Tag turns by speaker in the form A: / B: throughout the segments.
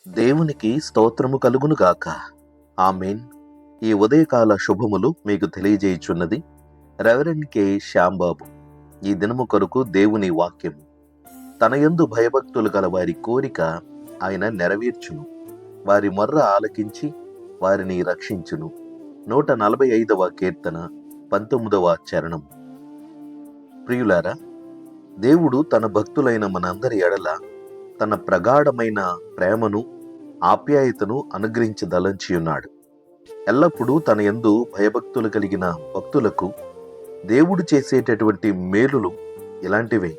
A: దేవునికి స్తోత్రము కలుగును గాక. ఆమేన్. ఈ ఉదయకాల శుభములు మీకు తెలియజేయుచున్నది రెవరెండ్ కె శ్యాంబాబు. ఈ దినము కొరకు దేవుని వాక్యము. తన యందు భయభక్తులు గల వారి కోరిక ఆయన నెరవేర్చును, వారి మొర్ర ఆలకించి వారిని రక్షించును. 145వ కీర్తన 19వ చరణం. ప్రియులారా, దేవుడు తన భక్తులైన మనందరి ఎడల తన ప్రగాఢమైన ప్రేమను, ఆప్యాయతను అనుగ్రహించదలంచి ఉన్నాడు. ఎల్లప్పుడూ తన యందు భయభక్తులు కలిగిన భక్తులకు దేవుడు చేసేటటువంటి మేలులు ఇలాంటివే.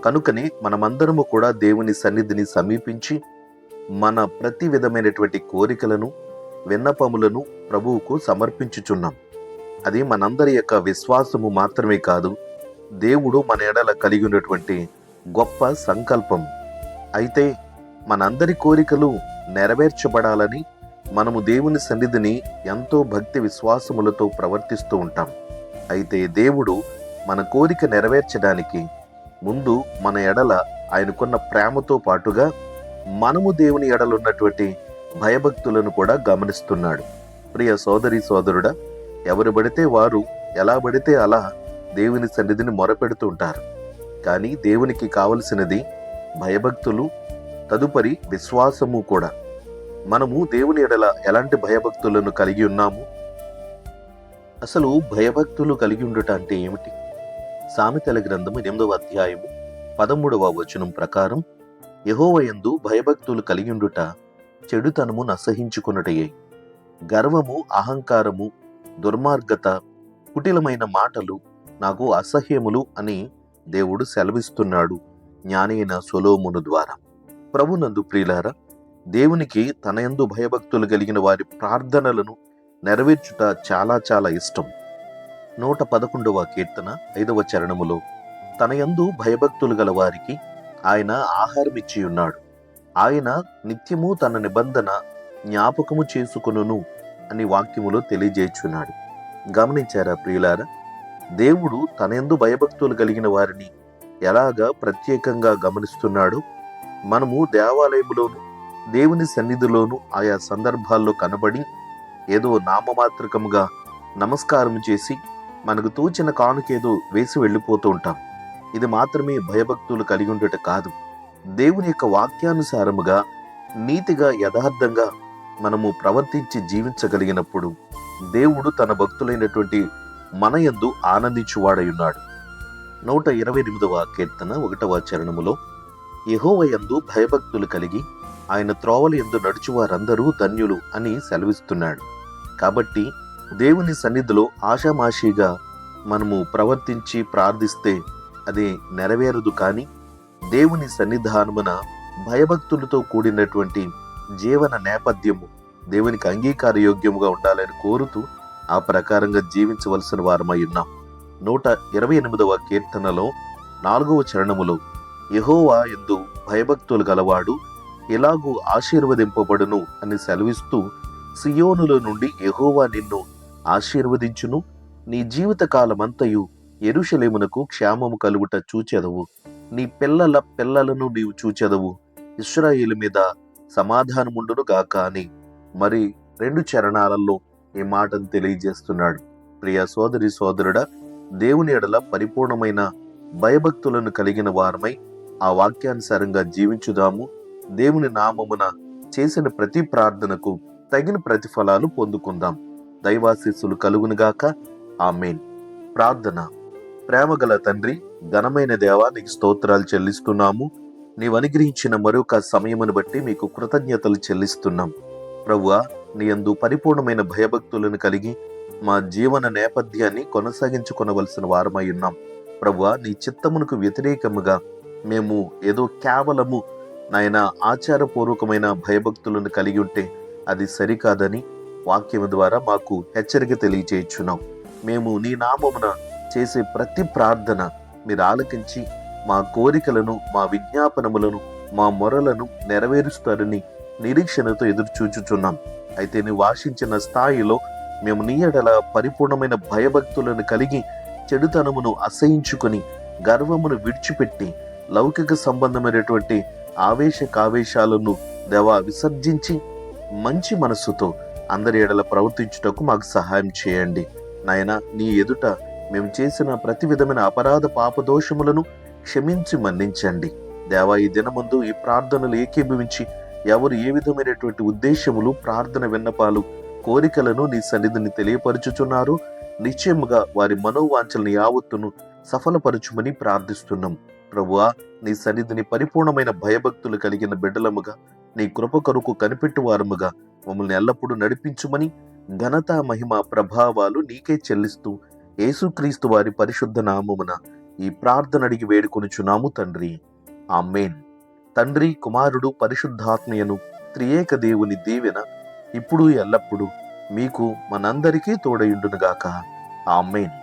A: కనుకనే మనమందరము కూడా దేవుని సన్నిధిని సమీపించి మన ప్రతి విధమైనటువంటి కోరికలను, విన్నపములను ప్రభువుకు సమర్పించుచున్నాం. అది మనందరి యొక్క విశ్వాసము మాత్రమే కాదు, దేవుడు మన ఎడల కలిగి ఉన్నటువంటి గొప్ప సంకల్పం. అయితే మనందరి కోరికలు నెరవేర్చబడాలని మనము దేవుని సన్నిధిని ఎంతో భక్తి విశ్వాసములతో ప్రవర్తిస్తూ ఉంటాం. అయితే దేవుడు మన కోరిక నెరవేర్చడానికి ముందు మన ఎడల ఆయనకున్న ప్రేమతో పాటుగా మనము దేవుని ఎడల ఉన్నటువంటి భయభక్తులను కూడా గమనిస్తున్నాడు. ప్రియ సోదరి సోదరుడా, ఎవరు పడితే వారు ఎలా పడితే అలా దేవుని సన్నిధిని మొరపెడుతూ ఉంటారు. కానీ దేవునికి కావలసినది భయభక్తులు, తదుపరి విశ్వాసము కూడా. మనము దేవుని ఎడల ఎలాంటి భయభక్తులను కలిగి ఉన్నాము? అసలు భయభక్తులు కలిగి ఉండుట అంటే ఏమిటి? సామెతల గ్రంథము 8వ అధ్యాయము 13వ వచనం ప్రకారం, యెహోవా యందు భయభక్తులు కలిగి ఉండుట చెడుతనము నసహించుకొనుటయే. గర్వము, అహంకారము, దుర్మార్గత, కుటిలమైన మాటలు నాకు అసహ్యములు అని దేవుడు సెలవిస్తున్నాడు జ్ఞానైన సొలొమోను ద్వారా. ప్రభునందు ప్రియులారా, దేవునికి తన యందు భయభక్తులు కలిగిన వారి ప్రార్థనలను నెరవేర్చుట చాలా చాలా ఇష్టం. 111వ కీర్తన 5వ చరణములో, తన యందు భయభక్తులు గల వారికి ఆయన ఆహారం ఇచ్చి ఉన్నాడు, ఆయన నిత్యము తన నిబంధన జ్ఞాపకము చేసుకొనును అని వాక్యములో తెలియజేయుచున్నాడు. గమనించారా ప్రియులారా? దేవుడు తన యందు భయభక్తులు కలిగిన వారిని ఎలాగా ప్రత్యేకంగా గమనిస్తున్నాడు? మనము దేవాలయములోను, దేవుని సన్నిధిలోను ఆయా సందర్భాల్లో కనబడి ఏదో నామమాత్రకముగా నమస్కారం చేసి మనకు తోచిన కానుకేదో వేసి వెళ్ళిపోతూ ఉంటాం. ఇది మాత్రమే భయభక్తులు కలిగి ఉండట కాదు. దేవుని యొక్క వాక్యానుసారముగా, నీతిగా, యథార్థంగా మనము ప్రవర్తించి జీవించగలిగినప్పుడు దేవుడు తన భక్తులైనటువంటి మన యందు ఆనందించువాడై ఉన్నాడు. 128వ కీర్తన 1వ చరణములో, యెహోవా యందు భయభక్తులు కలిగి ఆయన త్రోవల యందు నడుచువారందరూ ధన్యులు అని సెలవిస్తున్నాడు. కాబట్టి దేవుని సన్నిధిలో ఆషామాషిగా మనము ప్రవర్తించి ప్రార్థిస్తే అది నెరవేరదు. కానీ దేవుని సన్నిధానమున భయభక్తులతో కూడినటువంటి జీవన నేపథ్యము దేవునికి అంగీకారయోగ్యముగా ఉండాలని కోరుతూ ఆ ప్రకారంగా జీవించవలసిన వారమై ఉన్నాం. 128వ కీర్తనలో 4వ చరణములో, యెహోవా యందు భయభక్తులు గలవాడు ఇలాగూ ఆశీర్వదింపబడును అని సెలవిస్తూ, సియోనులో నుండి యెహోవా నిన్ను ఆశీర్వదించును, నీ జీవిత కాలమంతయు యెరూషలేమునకు క్షేమము కలుగుట చూచెదవు, నీ పిల్లల పిల్లలను నీవు చూచెదవు, ఇశ్రాయేలు మీద సమాధానముండును గాక అని మరి 2 చరణాలలో ఈ మాటను తెలియజేస్తున్నాడు. ప్రియ సోదరి సోదరుడా, దేవుని ఎడల పరిపూర్ణమైన భయభక్తులను కలిగిన వారమై ఆ వాక్యానుసారంగా జీవించుదాము. దేవుని నామమున చేసిన ప్రతి ప్రార్థనకు తగిన ప్రతిఫలాలు పొందుకుందాం. దైవాశీస్సులు కలుగునుగాక. ఆమేన్. ప్రార్థన. ప్రేమగల తండ్రి, ఘనమైన దేవా, నీకు స్తోత్రాలు చెల్లిస్తున్నాము. నీవు అనుగ్రహించిన మరొక సమయమును బట్టి మీకు కృతజ్ఞతలు చెల్లిస్తున్నాం. ప్రభువా, నీ యందు పరిపూర్ణమైన భయభక్తులను కలిగి మా జీవన నేపథ్యాన్ని కొనసాగించుకొనవలసిన వారమై ఉన్నాం. ప్రభువా, నీ చిత్తమునకు వ్యతిరేకముగా మేము ఏదో కేవలము నాయన ఆచారపూర్వకమైన భయభక్తులను కలిగి ఉంటే అది సరికాదని వాక్యము ద్వారా మాకు హెచ్చరిక తెలియచేయుచున్నాం. మేము నీ నామమున చేసే ప్రతి ప్రార్థన మీరు ఆలకించి మా కోరికలను, మా విజ్ఞాపనములను, మా మొరలను నెరవేరుస్తారని నిరీక్షణతో ఎదురు చూచుచున్నాం. అయితే నీవు ఆశించిన స్థాయిలో మేము నీ ఎడల పరిపూర్ణమైన భయభక్తులను కలిగి చెడుతనమును అసహించుకొని గర్వమును విడిచిపెట్టి లౌకిక సంబంధమైనటువంటి ఆవేశ కావేశాలను దేవా విసర్జించి మంచి మనస్సుతో అందరి ఎడల ప్రవర్తించుటకు మాకు సహాయం చేయండి. నాయన, నీ ఎదుట మేము చేసిన ప్రతి విధమైన అపరాధ పాపదోషములను క్షమించి మన్నించండి. దేవా, ఈ దినమందు ఈ ప్రార్థనలు ఏకీభవించి ఎవరు ఏ విధమైనటువంటి ఉద్దేశములు, ప్రార్థన విన్నపాలు, కోరికలను నీ సన్నిధిని తెలియపరుచుచున్నారు, నిశ్చయముగా వారి మనోవాంఛలను యావత్తును సఫలపరచుమని ప్రార్థిస్తున్నాం. ప్రభువా, నీ సన్నిధిని పరిపూర్ణమైన భయభక్తులు కలిగిన బిడ్డలముగా, నీ కృప కొరకు కనిపెట్టు వారముగా మమ్మల్ని ఎల్లప్పుడూ నడిపించుమని ఘనత, మహిమ, ప్రభావాలు నీకే చెల్లిస్తూ యేసుక్రీస్తు వారి పరిశుద్ధ నామమున ఈ ప్రార్థన అడిగి వేడుకొనుచున్నాము తండ్రి. ఆమేన్. తండ్రి, కుమారుడు, పరిశుద్ధాత్మయను త్రియేక దేవుని దీవెన ఇప్పుడు ఎల్లప్పుడూ మీకు మనందరికీ తోడయుండునుగాక. ఆమేన్.